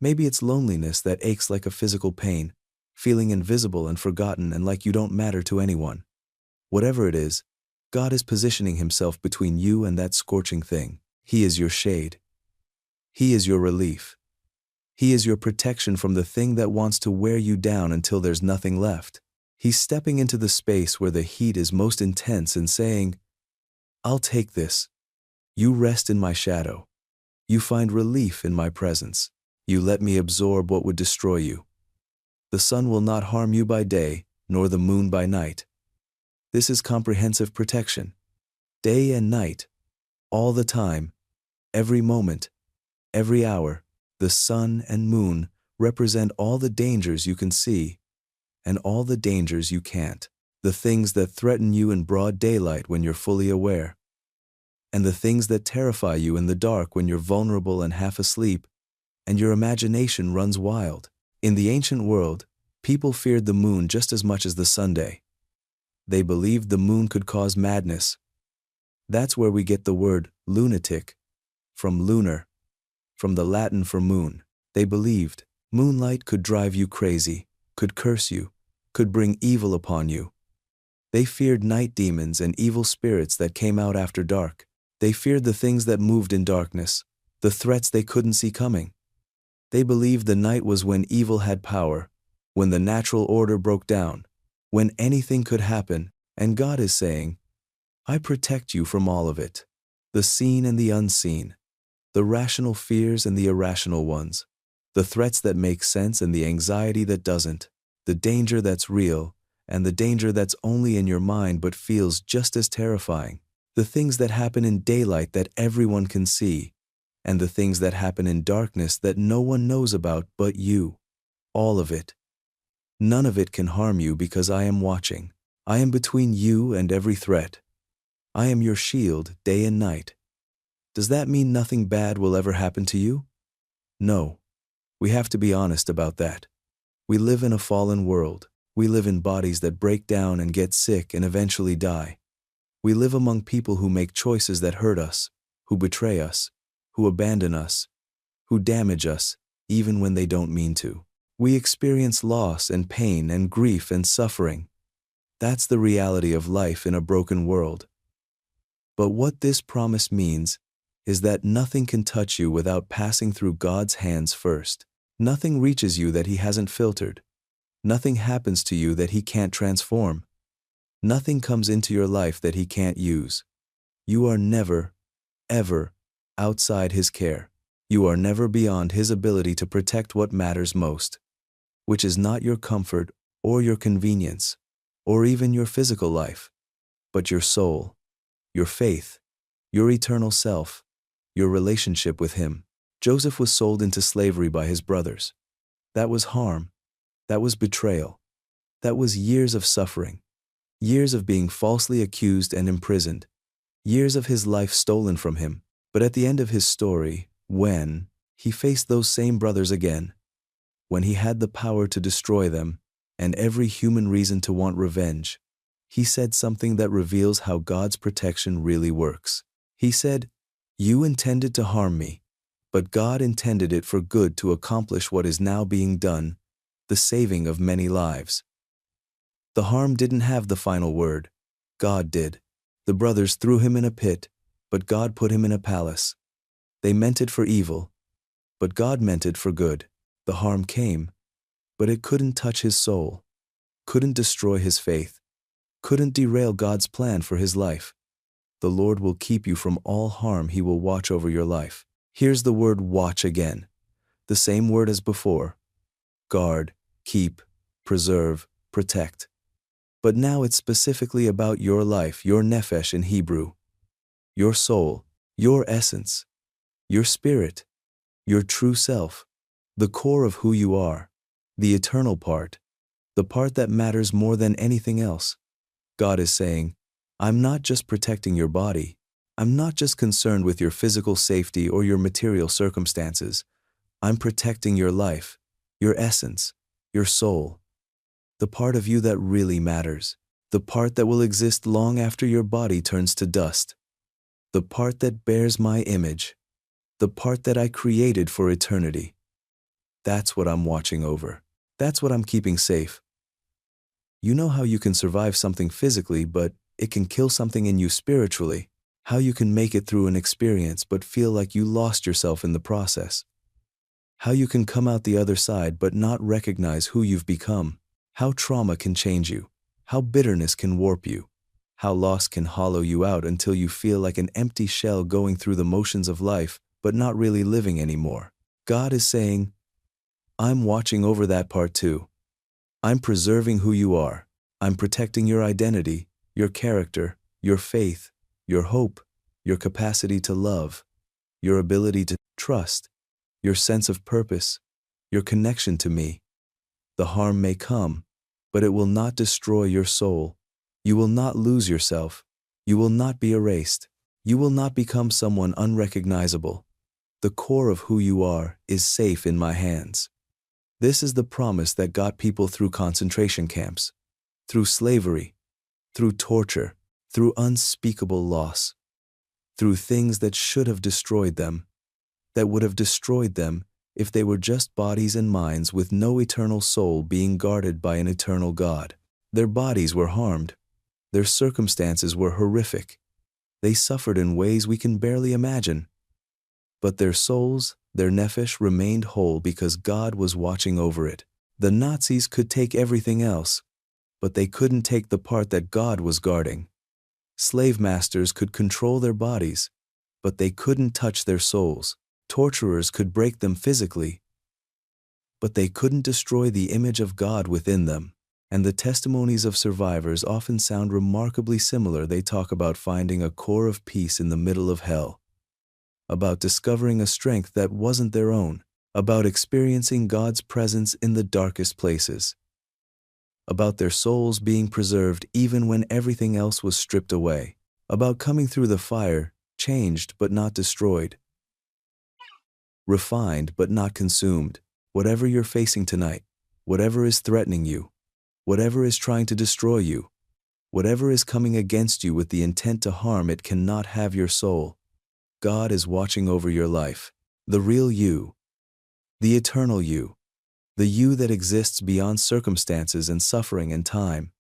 Maybe it's loneliness that aches like a physical pain, feeling invisible and forgotten and like you don't matter to anyone. Whatever it is, God is positioning himself between you and that scorching thing. He is your shade. He is your relief. He is your protection from the thing that wants to wear you down until there's nothing left. He's stepping into the space where the heat is most intense and saying, I'll take this. You rest in my shadow. You find relief in my presence. You let me absorb what would destroy you. The sun will not harm you by day, nor the moon by night. This is comprehensive protection. Day and night, all the time, every moment, every hour. The sun and moon represent all the dangers you can see and all the dangers you can't. The things that threaten you in broad daylight when you're fully aware, and the things that terrify you in the dark when you're vulnerable and half asleep and your imagination runs wild. In the ancient world, people feared the moon just as much as the Sunday. They believed the moon could cause madness. That's where we get the word lunatic, from lunar, from the Latin for moon. They believed moonlight could drive you crazy, could curse you, could bring evil upon you. They feared night demons and evil spirits that came out after dark. They feared the things that moved in darkness, the threats they couldn't see coming. They believed the night was when evil had power, when the natural order broke down, when anything could happen, and God is saying, I protect you from all of it. The seen and the unseen, the rational fears and the irrational ones, the threats that make sense and the anxiety that doesn't, the danger that's real and the danger that's only in your mind but feels just as terrifying, the things that happen in daylight that everyone can see, and the things that happen in darkness that no one knows about but you. All of it. None of it can harm you because I am watching. I am between you and every threat. I am your shield day and night. Does that mean nothing bad will ever happen to you? No. We have to be honest about that. We live in a fallen world. We live in bodies that break down and get sick and eventually die. We live among people who make choices that hurt us, who betray us, who abandon us, who damage us, even when they don't mean to. We experience loss and pain and grief and suffering. That's the reality of life in a broken world. But what this promise means is that nothing can touch you without passing through God's hands first. Nothing reaches you that He hasn't filtered. Nothing happens to you that He can't transform. Nothing comes into your life that He can't use. You are never, ever outside His care. You are never beyond His ability to protect what matters most, which is not your comfort or your convenience, or even your physical life, but your soul, your faith, your eternal self, your relationship with Him. Joseph was sold into slavery by his brothers. That was harm. That was betrayal. That was years of suffering. Years of being falsely accused and imprisoned. Years of his life stolen from him. But at the end of his story, when he faced those same brothers again, when he had the power to destroy them and every human reason to want revenge, he said something that reveals how God's protection really works. He said, "You intended to harm me, but God intended it for good to accomplish what is now being done, the saving of many lives." The harm didn't have the final word. God did. The brothers threw him in a pit, but God put him in a palace. They meant it for evil, but God meant it for good. The harm came, but it couldn't touch his soul, couldn't destroy his faith, couldn't derail God's plan for his life. The Lord will keep you from all harm. He will watch over your life. Here's the word watch again. The same word as before. Guard, keep, preserve, protect. But now it's specifically about your life, your nephesh in Hebrew, your soul, your essence, your spirit, your true self, the core of who you are, the eternal part, the part that matters more than anything else. God is saying, I'm not just protecting your body. I'm not just concerned with your physical safety or your material circumstances. I'm protecting your life, your essence, your soul, the part of you that really matters, the part that will exist long after your body turns to dust, the part that bears my image, the part that I created for eternity. That's what I'm watching over. That's what I'm keeping safe. You know how you can survive something physically, but it can kill something in you spiritually. How you can make it through an experience but feel like you lost yourself in the process. How you can come out the other side but not recognize who you've become. How trauma can change you. How bitterness can warp you. How loss can hollow you out until you feel like an empty shell going through the motions of life but not really living anymore. God is saying, I'm watching over that part too. I'm preserving who you are. I'm protecting your identity, your character, your faith, your hope, your capacity to love, your ability to trust, your sense of purpose, your connection to me. The harm may come, but it will not destroy your soul. You will not lose yourself. You will not be erased. You will not become someone unrecognizable. The core of who you are is safe in my hands. This is the promise that got people through concentration camps, through slavery, through torture, through unspeakable loss, through things that should have destroyed them, that would have destroyed them if they were just bodies and minds with no eternal soul being guarded by an eternal God. Their bodies were harmed. Their circumstances were horrific. They suffered in ways we can barely imagine. But their souls, their nephesh, remained whole because God was watching over it. The Nazis could take everything else, but they couldn't take the part that God was guarding. Slave masters could control their bodies, but they couldn't touch their souls. Torturers could break them physically, but they couldn't destroy the image of God within them. And the testimonies of survivors often sound remarkably similar. They talk about finding a core of peace in the middle of hell, about discovering a strength that wasn't their own, about experiencing God's presence in the darkest places, about their souls being preserved even when everything else was stripped away, about coming through the fire, changed but not destroyed, refined but not consumed. Whatever you're facing tonight, whatever is threatening you, whatever is trying to destroy you, whatever is coming against you with the intent to harm, it cannot have your soul. God is watching over your life, the real you, the eternal you, the you that exists beyond circumstances and suffering and time,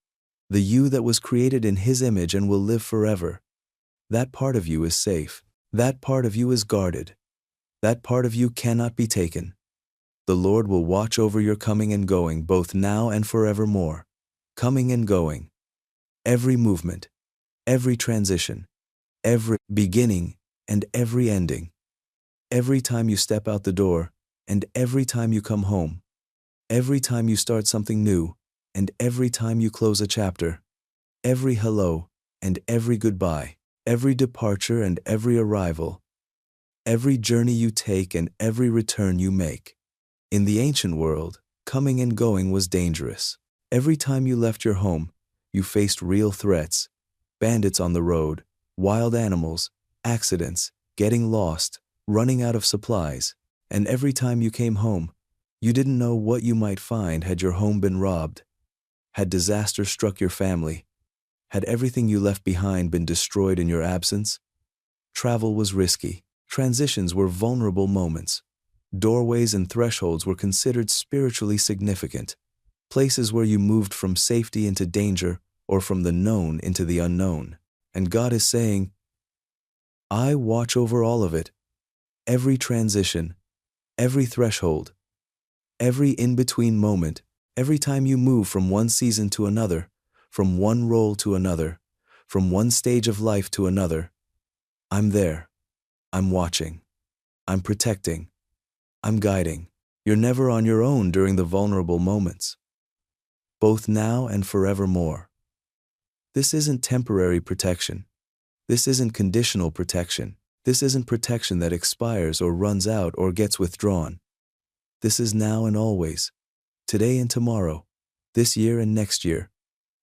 the you that was created in His image and will live forever. That part of you is safe. That part of you is guarded. That part of you cannot be taken. The Lord will watch over your coming and going, both now and forevermore. Coming and going. Every movement, every transition, every beginning, and every ending. Every time you step out the door, and every time you come home. Every time you start something new, and every time you close a chapter. Every hello, and every goodbye. Every departure and every arrival. Every journey you take and every return you make. In the ancient world, coming and going was dangerous. Every time you left your home, you faced real threats, bandits on the road, wild animals, accidents, getting lost, running out of supplies. And every time you came home, you didn't know what you might find. Had your home been robbed? Had disaster struck your family? Had everything you left behind been destroyed in your absence? Travel was risky. Transitions were vulnerable moments. Doorways and thresholds were considered spiritually significant, places where you moved from safety into danger or from the known into the unknown. And God is saying, I watch over all of it. Every transition, every threshold, every in-between moment, every time you move from one season to another, from one role to another, from one stage of life to another. I'm there. I'm watching. I'm protecting. I'm guiding. You're never on your own during the vulnerable moments, both now and forevermore. This isn't temporary protection. This isn't conditional protection. This isn't protection that expires or runs out or gets withdrawn. This is now and always, today and tomorrow, this year and next year,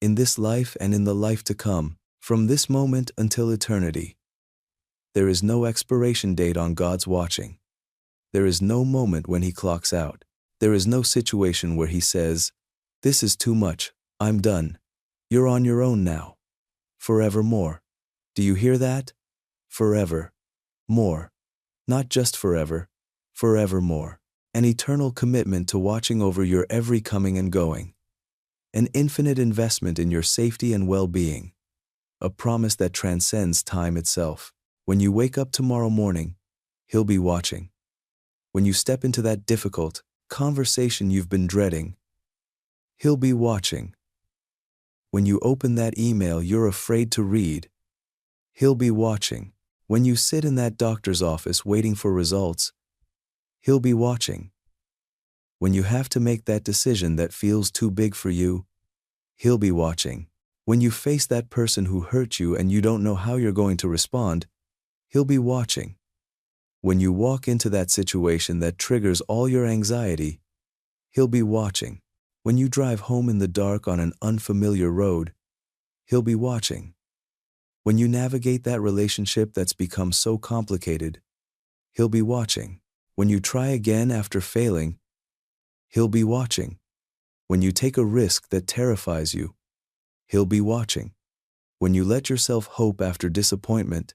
in this life and in the life to come, from this moment until eternity. There is no expiration date on God's watching. There is no moment when He clocks out. There is no situation where He says, this is too much, I'm done. You're on your own now. Forevermore. Do you hear that? Forever. More. Not just forever, forevermore. an eternal commitment to watching over your every coming and going, an infinite investment in your safety and well-being, a promise that transcends time itself. When you wake up tomorrow morning, He'll be watching. When you step into that difficult conversation you've been dreading, He'll be watching. When you open that email you're afraid to read, He'll be watching. When you sit in that doctor's office waiting for results, He'll be watching. When you have to make that decision that feels too big for you, He'll be watching. When you face that person who hurt you and you don't know how you're going to respond, He'll be watching. When you walk into that situation that triggers all your anxiety, He'll be watching. When you drive home in the dark on an unfamiliar road, He'll be watching. When you navigate that relationship that's become so complicated, He'll be watching. When you try again after failing, He'll be watching. When you take a risk that terrifies you, He'll be watching. When you let yourself hope after disappointment,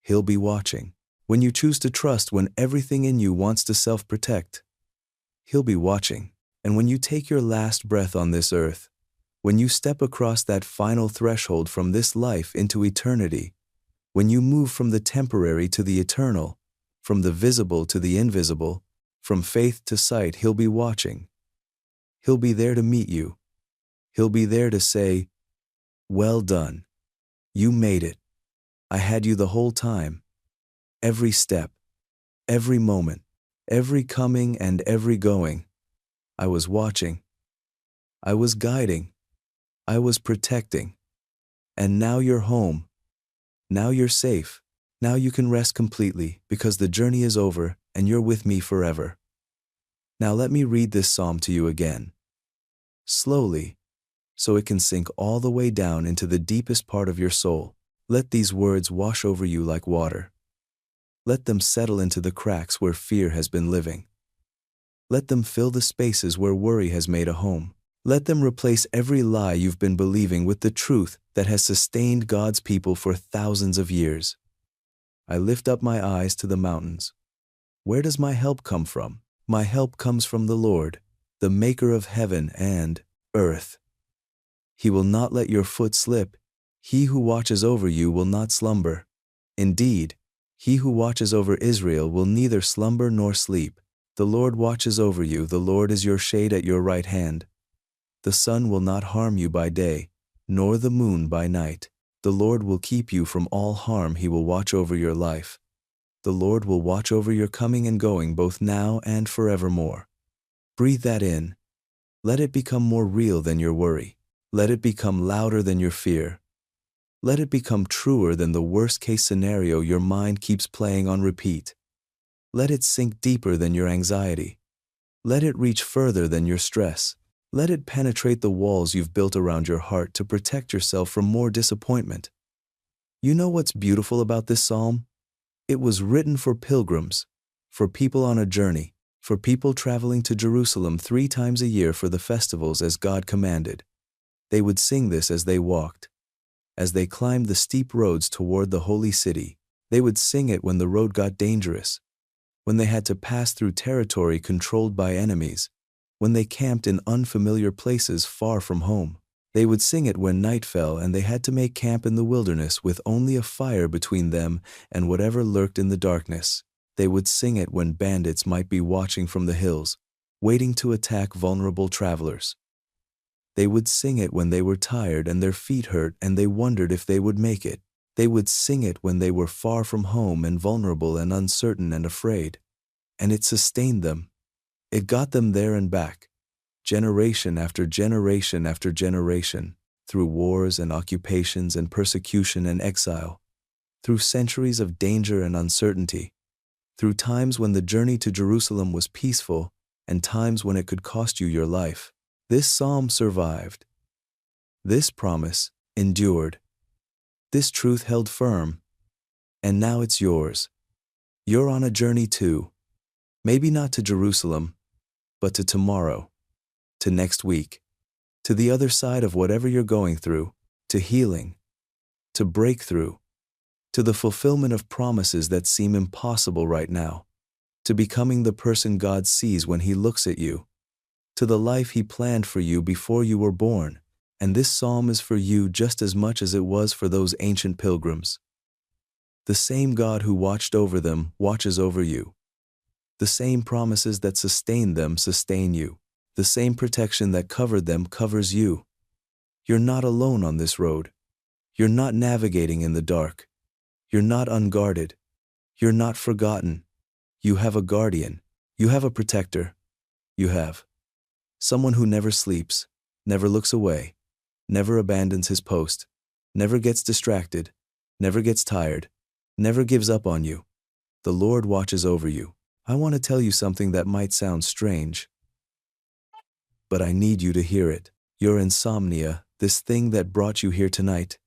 He'll be watching. When you choose to trust when everything in you wants to self-protect, He'll be watching. And when you take your last breath on this earth, when you step across that final threshold from this life into eternity, when you move from the temporary to the eternal, from the visible to the invisible, from faith to sight, He'll be watching. He'll be there to meet you. He'll be there to say, "Well done. You made it. I had you the whole time. Every step, every moment, every coming and every going. I was watching. I was guiding. I was protecting. And now you're home. Now you're safe. Now you can rest completely because the journey is over and you're with me forever." Now let me read this psalm to you again, slowly, so it can sink all the way down into the deepest part of your soul. Let these words wash over you like water. Let them settle into the cracks where fear has been living. Let them fill the spaces where worry has made a home. Let them replace every lie you've been believing with the truth that has sustained God's people for thousands of years. I lift up my eyes to the mountains. Where does my help come from? My help comes from the Lord, the maker of heaven and earth. He will not let your foot slip. He who watches over you will not slumber. Indeed, He who watches over Israel will neither slumber nor sleep. The Lord watches over you. The Lord is your shade at your right hand. The sun will not harm you by day, nor the moon by night. The Lord will keep you from all harm. He will watch over your life. The Lord will watch over your coming and going both now and forevermore. Breathe that in. Let it become more real than your worry. Let it become louder than your fear. Let it become truer than the worst-case scenario your mind keeps playing on repeat. Let it sink deeper than your anxiety. Let it reach further than your stress. Let it penetrate the walls you've built around your heart to protect yourself from more disappointment. You know what's beautiful about this psalm? It was written for pilgrims, for people on a journey, for people traveling to Jerusalem 3 times a year for the festivals as God commanded. They would sing this as they walked. As they climbed the steep roads toward the holy city, they would sing it when the road got dangerous, when they had to pass through territory controlled by enemies, when they camped in unfamiliar places far from home. They would sing it when night fell and they had to make camp in the wilderness with only a fire between them and whatever lurked in the darkness. They would sing it when bandits might be watching from the hills, waiting to attack vulnerable travelers. They would sing it when they were tired and their feet hurt and they wondered if they would make it. They would sing it when they were far from home and vulnerable and uncertain and afraid. And it sustained them. It got them there and back, generation after generation after generation, through wars and occupations and persecution and exile, through centuries of danger and uncertainty, through times when the journey to Jerusalem was peaceful and times when it could cost you your life. This psalm survived. This promise endured. This truth held firm. And now it's yours. You're on a journey too. Maybe not to Jerusalem, but to tomorrow, to next week, to the other side of whatever you're going through, to healing, to breakthrough, to the fulfillment of promises that seem impossible right now. to becoming the person God sees when He looks at you, to the life He planned for you before you were born. And this psalm is for you just as much as it was for those ancient pilgrims. The same God who watched over them watches over you. The same promises that sustained them sustain you. The same protection that covered them covers you. You're not alone on this road. You're not navigating in the dark. You're not unguarded. You're not forgotten. You have a guardian. You have a protector. You have someone who never sleeps, never looks away, never abandons his post, never gets distracted, never gets tired, never gives up on you. The Lord watches over you. I want to tell you something that might sound strange, but I need you to hear it. Your insomnia, this thing that brought you here tonight,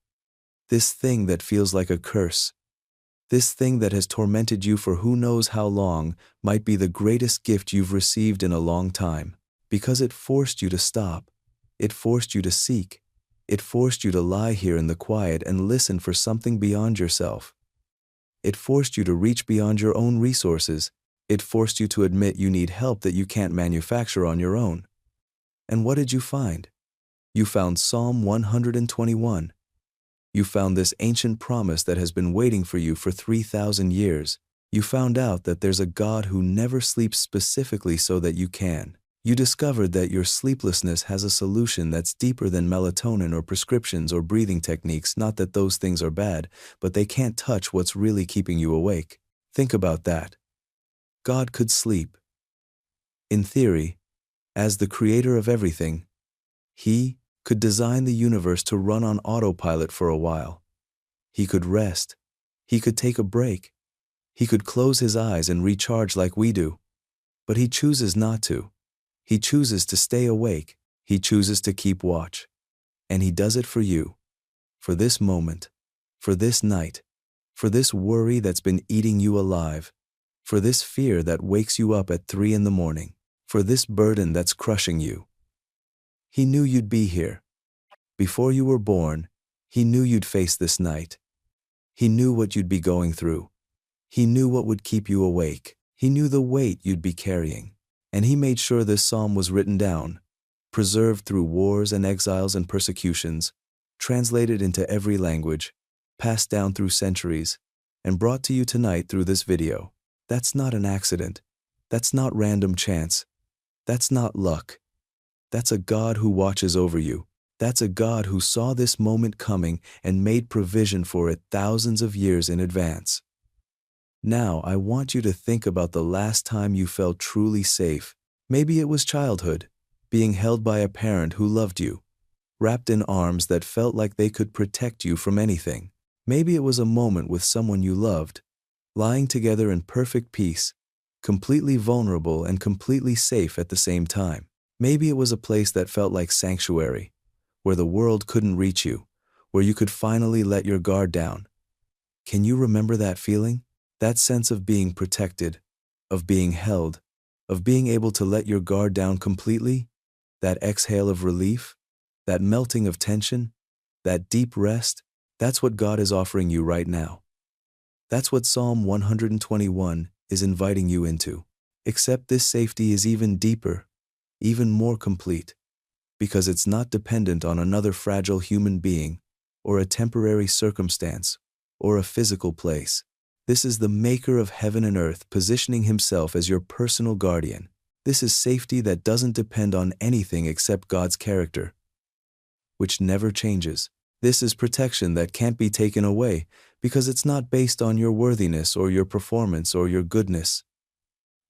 this thing that feels like a curse, this thing that has tormented you for who knows how long, might be the greatest gift you've received in a long time, because it forced you to stop. It forced you to seek. It forced you to lie here in the quiet and listen for something beyond yourself. It forced you to reach beyond your own resources. It forced you to admit you need help that you can't manufacture on your own. And what did you find? You found Psalm 121. You found this ancient promise that has been waiting for you for 3,000 years. You found out that there's a God who never sleeps specifically so that you can. You discovered that your sleeplessness has a solution that's deeper than melatonin or prescriptions or breathing techniques. Not that those things are bad, but they can't touch what's really keeping you awake. Think about that. God could sleep. In theory, as the creator of everything, He could design the universe to run on autopilot for a while. He could rest. He could take a break. He could close His eyes and recharge like we do. But He chooses not to. He chooses to stay awake. He chooses to keep watch. And He does it for you. For this moment. For this night. For this worry that's been eating you alive. For this fear that wakes you up at 3 a.m. For this burden that's crushing you. He knew you'd be here. Before you were born, He knew you'd face this night. He knew what you'd be going through. He knew what would keep you awake. He knew the weight you'd be carrying. And He made sure this psalm was written down, preserved through wars and exiles and persecutions, translated into every language, passed down through centuries, and brought to you tonight through this video. That's not an accident. That's not random chance. That's not luck. That's a God who watches over you. That's a God who saw this moment coming and made provision for it thousands of years in advance. Now, I want you to think about the last time you felt truly safe. Maybe it was childhood, being held by a parent who loved you, wrapped in arms that felt like they could protect you from anything. Maybe it was a moment with someone you loved, lying together in perfect peace, completely vulnerable and completely safe at the same time. Maybe it was a place that felt like sanctuary, where the world couldn't reach you, where you could finally let your guard down. Can you remember that feeling? That sense of being protected, of being held, of being able to let your guard down completely? That exhale of relief? That melting of tension? That deep rest? That's what God is offering you right now. That's what Psalm 121 is inviting you into. Except this safety is even deeper, even more complete, because it's not dependent on another fragile human being, or a temporary circumstance, or a physical place. This is the Maker of heaven and earth positioning Himself as your personal guardian. This is safety that doesn't depend on anything except God's character, which never changes. This is protection that can't be taken away because it's not based on your worthiness or your performance or your goodness.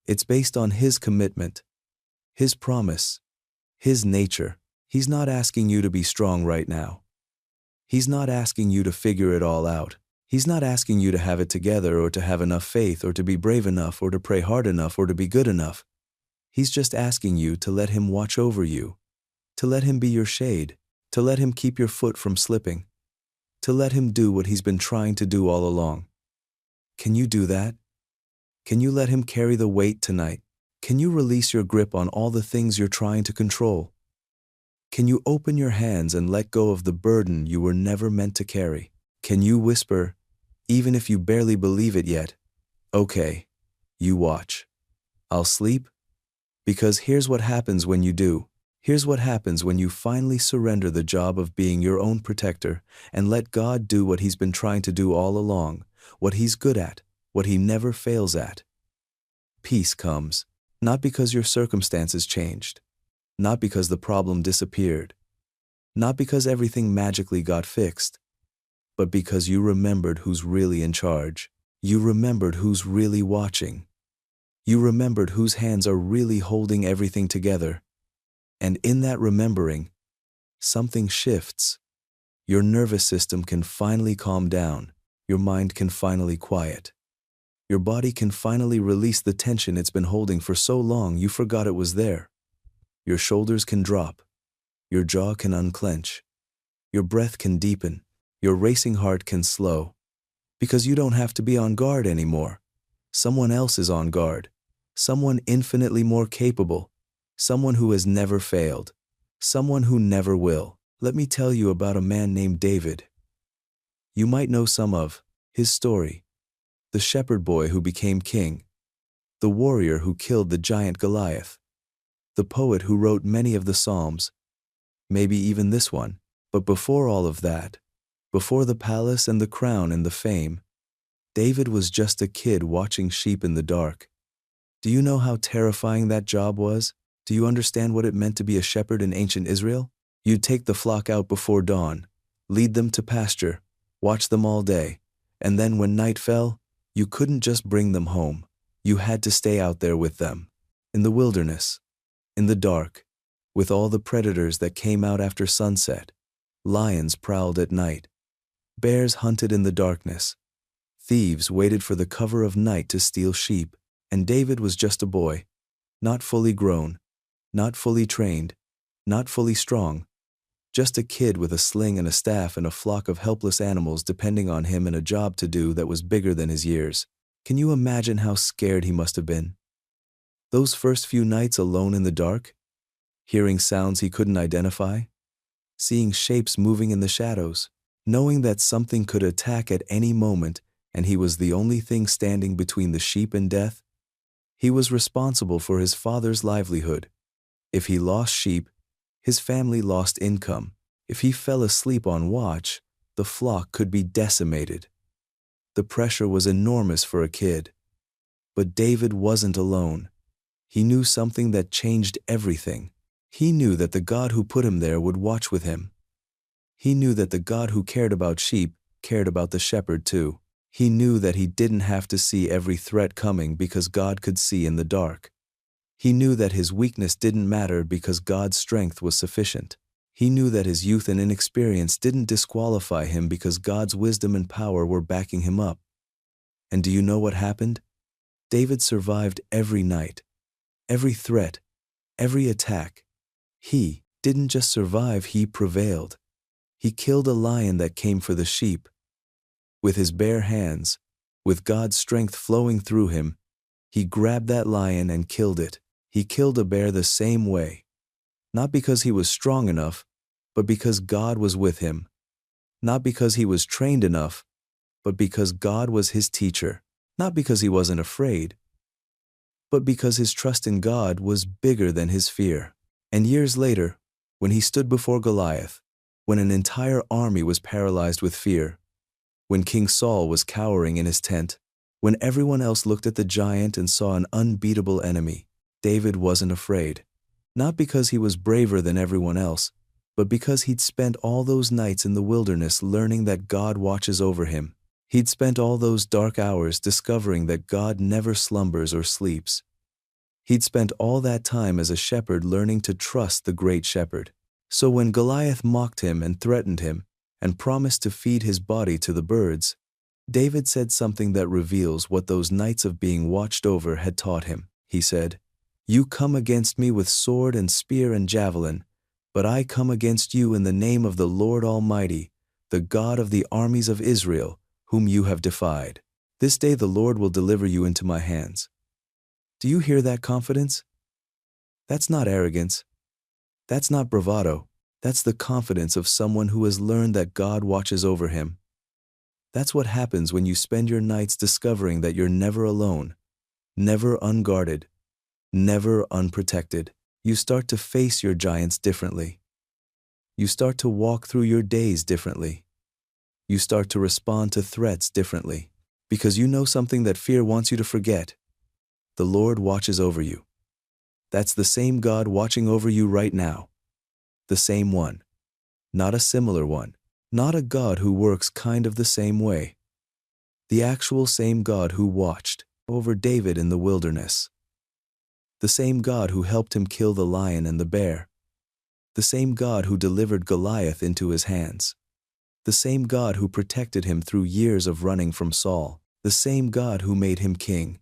It's based on His commitment, His promise, His nature. He's not asking you to be strong right now. He's not asking you to figure it all out. He's not asking you to have it together or to have enough faith or to be brave enough or to pray hard enough or to be good enough. He's just asking you to let Him watch over you, to let Him be your shade, to let Him keep your foot from slipping, to let Him do what He's been trying to do all along. Can you do that? Can you let Him carry the weight tonight? Can you release your grip on all the things you're trying to control? Can you open your hands and let go of the burden you were never meant to carry? Can you whisper, even if you barely believe it yet, "Okay, you watch. I'll sleep? Because here's what happens when you do. Here's what happens when you finally surrender the job of being your own protector and let God do what he's been trying to do all along, what he's good at, what he never fails at. Peace comes, not because your circumstances changed, not because the problem disappeared, not because everything magically got fixed, but because you remembered who's really in charge. You remembered who's really watching. You remembered whose hands are really holding everything together. And in that remembering, something shifts. Your nervous system can finally calm down. Your mind can finally quiet. Your body can finally release the tension it's been holding for so long you forgot it was there. Your shoulders can drop. Your jaw can unclench. Your breath can deepen. Your racing heart can slow. Because you don't have to be on guard anymore. Someone else is on guard. Someone infinitely more capable. Someone who has never failed. Someone who never will. Let me tell you about a man named David. You might know some of his story. The shepherd boy who became king. The warrior who killed the giant Goliath. The poet who wrote many of the Psalms. Maybe even this one. But before all of that, before the palace and the crown and the fame, David was just a kid watching sheep in the dark. Do you know how terrifying that job was? Do you understand what it meant to be a shepherd in ancient Israel? You'd take the flock out before dawn, lead them to pasture, watch them all day, and then when night fell, you couldn't just bring them home. You had to stay out there with them, in the wilderness, in the dark, with all the predators that came out after sunset. Lions prowled at night. Bears hunted in the darkness. Thieves waited for the cover of night to steal sheep. And David was just a boy, not fully grown, not fully trained, not fully strong, just a kid with a sling and a staff and a flock of helpless animals depending on him and a job to do that was bigger than his years. Can you imagine how scared he must have been? Those first few nights alone in the dark, hearing sounds he couldn't identify, seeing shapes moving in the shadows, knowing that something could attack at any moment and he was the only thing standing between the sheep and death. He was responsible for his father's livelihood. If he lost sheep, his family lost income. If he fell asleep on watch, the flock could be decimated. The pressure was enormous for a kid. But David wasn't alone. He knew something that changed everything. He knew that the God who put him there would watch with him. He knew that the God who cared about sheep cared about the shepherd too. He knew that he didn't have to see every threat coming because God could see in the dark. He knew that his weakness didn't matter because God's strength was sufficient. He knew that his youth and inexperience didn't disqualify him because God's wisdom and power were backing him up. And do you know what happened? David survived every night, every threat, every attack. He didn't just survive, he prevailed. He killed a lion that came for the sheep. With his bare hands, with God's strength flowing through him, he grabbed that lion and killed it. He killed a bear the same way. Not because he was strong enough, but because God was with him. Not because he was trained enough, but because God was his teacher. Not because he wasn't afraid, but because his trust in God was bigger than his fear. And years later, when he stood before Goliath, when an entire army was paralyzed with fear, when King Saul was cowering in his tent, when everyone else looked at the giant and saw an unbeatable enemy, David wasn't afraid. Not because he was braver than everyone else, but because he'd spent all those nights in the wilderness learning that God watches over him. He'd spent all those dark hours discovering that God never slumbers or sleeps. He'd spent all that time as a shepherd learning to trust the great shepherd. So when Goliath mocked him and threatened him, and promised to feed his body to the birds, David said something that reveals what those nights of being watched over had taught him. He said, "You come against me with sword and spear and javelin, but I come against you in the name of the Lord Almighty, the God of the armies of Israel, whom you have defied. This day the Lord will deliver you into my hands." Do you hear that confidence? That's not arrogance. That's not bravado. That's the confidence of someone who has learned that God watches over him. That's what happens when you spend your nights discovering that you're never alone, never unguarded, never unprotected. You start to face your giants differently. You start to walk through your days differently. You start to respond to threats differently. Because you know something that fear wants you to forget. The Lord watches over you. That's the same God watching over you right now. The same one. Not a similar one. Not a God who works kind of the same way. The actual same God who watched over David in the wilderness. The same God who helped him kill the lion and the bear. The same God who delivered Goliath into his hands. The same God who protected him through years of running from Saul. The same God who made him king.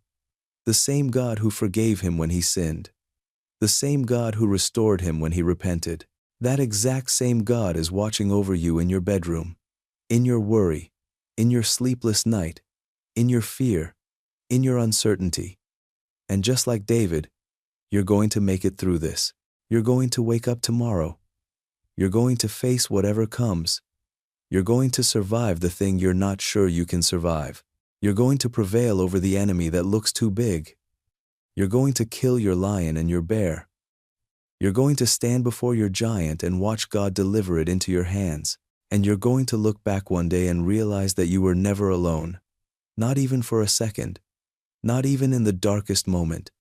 The same God who forgave him when he sinned. The same God who restored him when he repented. That exact same God is watching over you in your bedroom, in your worry, in your sleepless night, in your fear, in your uncertainty. And just like David, you're going to make it through this. You're going to wake up tomorrow. You're going to face whatever comes. You're going to survive the thing you're not sure you can survive. You're going to prevail over the enemy that looks too big. You're going to kill your lion and your bear. You're going to stand before your giant and watch God deliver it into your hands. And you're going to look back one day and realize that you were never alone. Not even for a second. Not even in the darkest moment.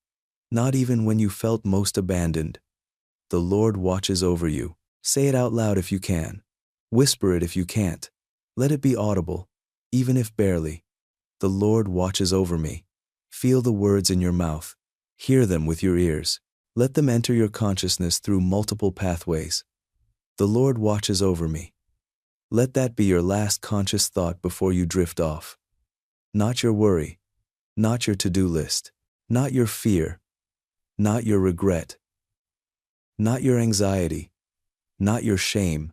Not even when you felt most abandoned. The Lord watches over you. Say it out loud if you can. Whisper it if you can't. Let it be audible, even if barely. The Lord watches over me. Feel the words in your mouth. Hear them with your ears. Let them enter your consciousness through multiple pathways. The Lord watches over me. Let that be your last conscious thought before you drift off. Not your worry. Not your to-do list. Not your fear. Not your regret. Not your anxiety. Not your shame.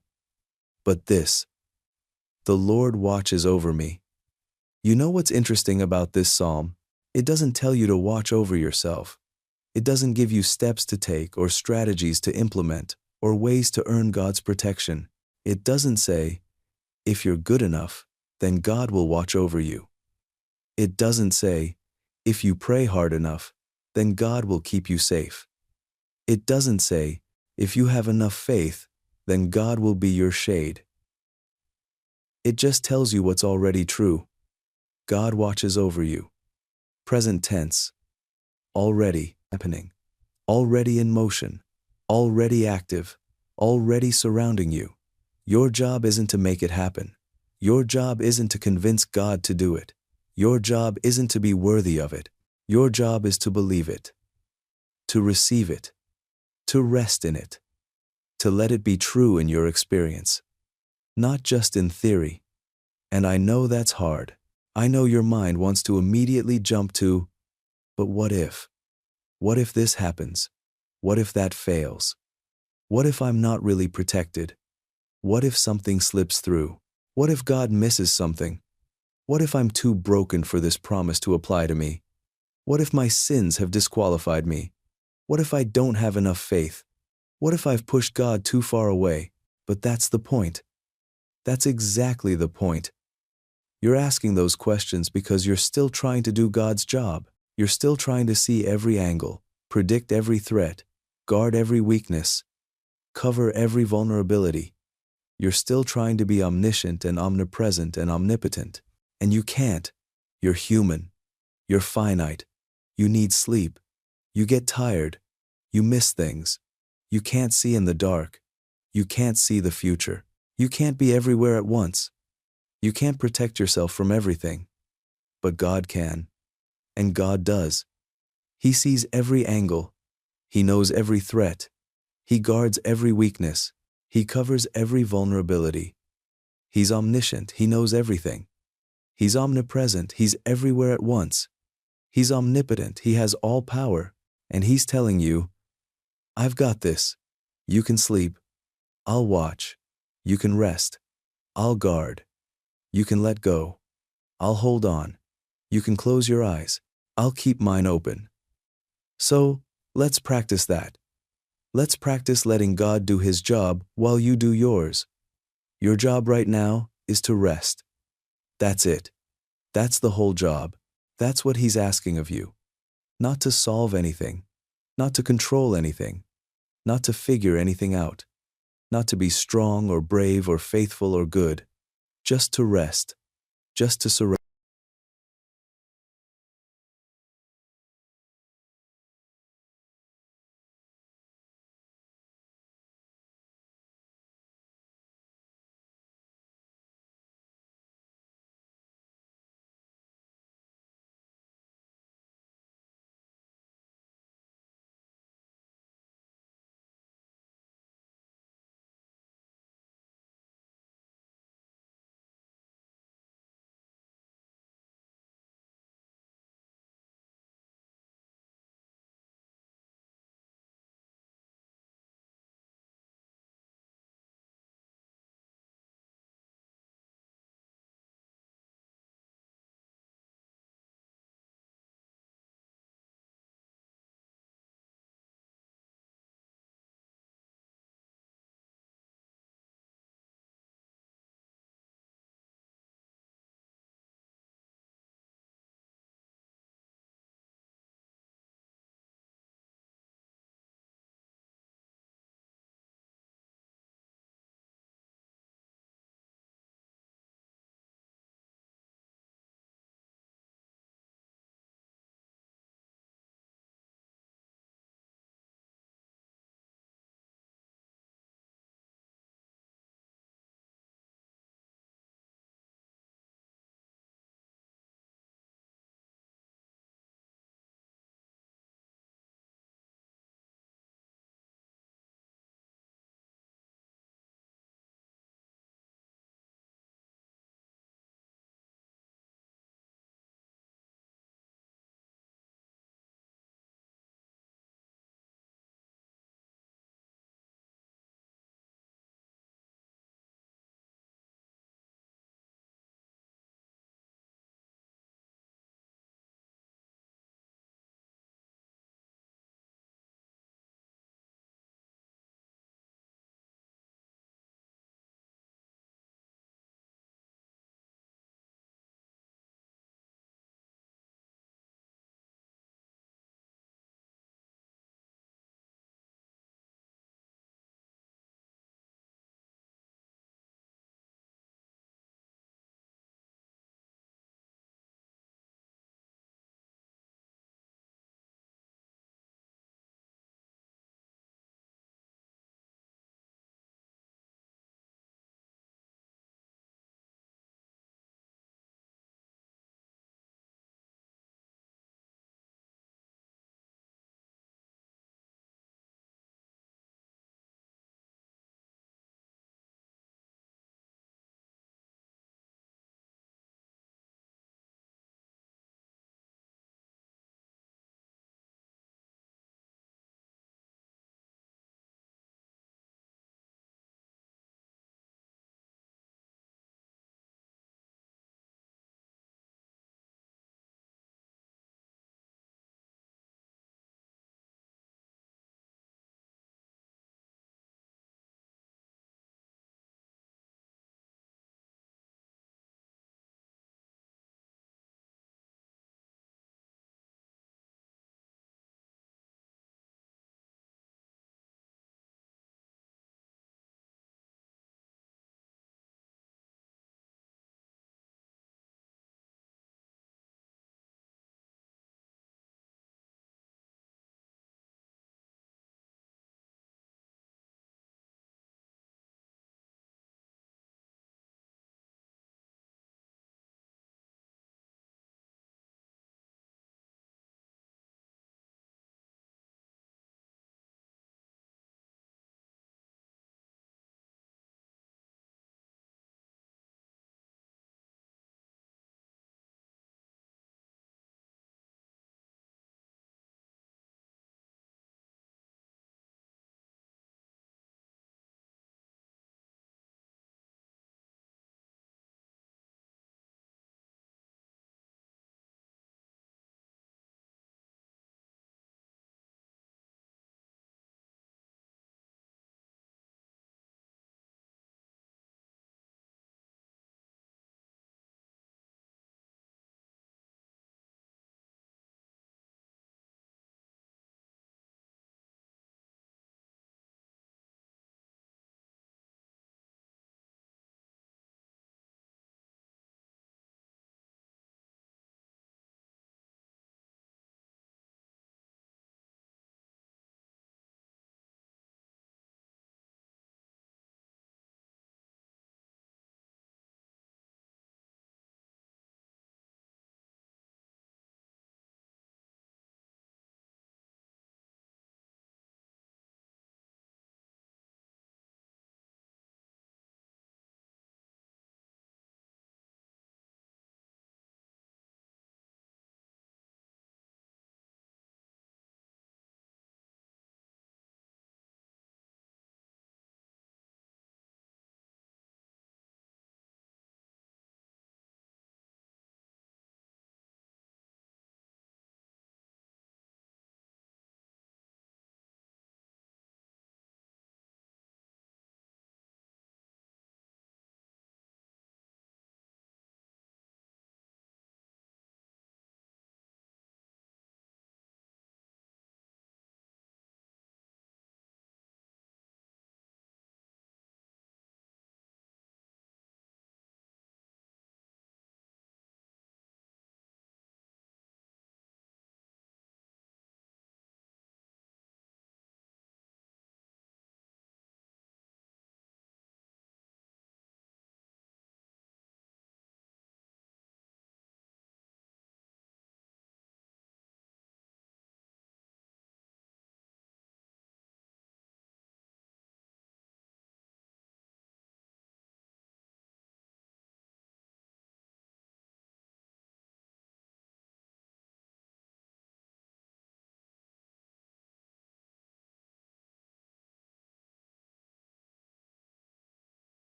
But this. The Lord watches over me. You know what's interesting about this psalm? It doesn't tell you to watch over yourself. It doesn't give you steps to take or strategies to implement or ways to earn God's protection. It doesn't say, if you're good enough, then God will watch over you. It doesn't say, if you pray hard enough, then God will keep you safe. It doesn't say, if you have enough faith, then God will be your shade. It just tells you what's already true. God watches over you. Present tense. Already happening. Already in motion. Already active. Already surrounding you. Your job isn't to make it happen. Your job isn't to convince God to do it. Your job isn't to be worthy of it. Your job is to believe it. To receive it. To rest in it. To let it be true in your experience. Not just in theory. And I know that's hard. I know your mind wants to immediately jump to, but what if? What if this happens? What if that fails? What if I'm not really protected? What if something slips through? What if God misses something? What if I'm too broken for this promise to apply to me? What if my sins have disqualified me? What if I don't have enough faith? What if I've pushed God too far away? But that's the point. That's exactly the point. You're asking those questions because you're still trying to do God's job. You're still trying to see every angle, predict every threat, guard every weakness, cover every vulnerability. You're still trying to be omniscient and omnipresent and omnipotent. And you can't. You're human. You're finite. You need sleep. You get tired. You miss things. You can't see in the dark. You can't see the future. You can't be everywhere at once. You can't protect yourself from everything. But God can. And God does. He sees every angle. He knows every threat. He guards every weakness. He covers every vulnerability. He's omniscient. He knows everything. He's omnipresent. He's everywhere at once. He's omnipotent. He has all power. And He's telling you, I've got this. You can sleep. I'll watch. You can rest. I'll guard. You can let go. I'll hold on. You can close your eyes. I'll keep mine open. So, let's practice that. Let's practice letting God do His job while you do yours. Your job right now is to rest. That's it. That's the whole job. That's what He's asking of you. Not to solve anything. Not to control anything, not to figure anything out, not to be strong or brave or faithful or good, just to rest, just to surrender.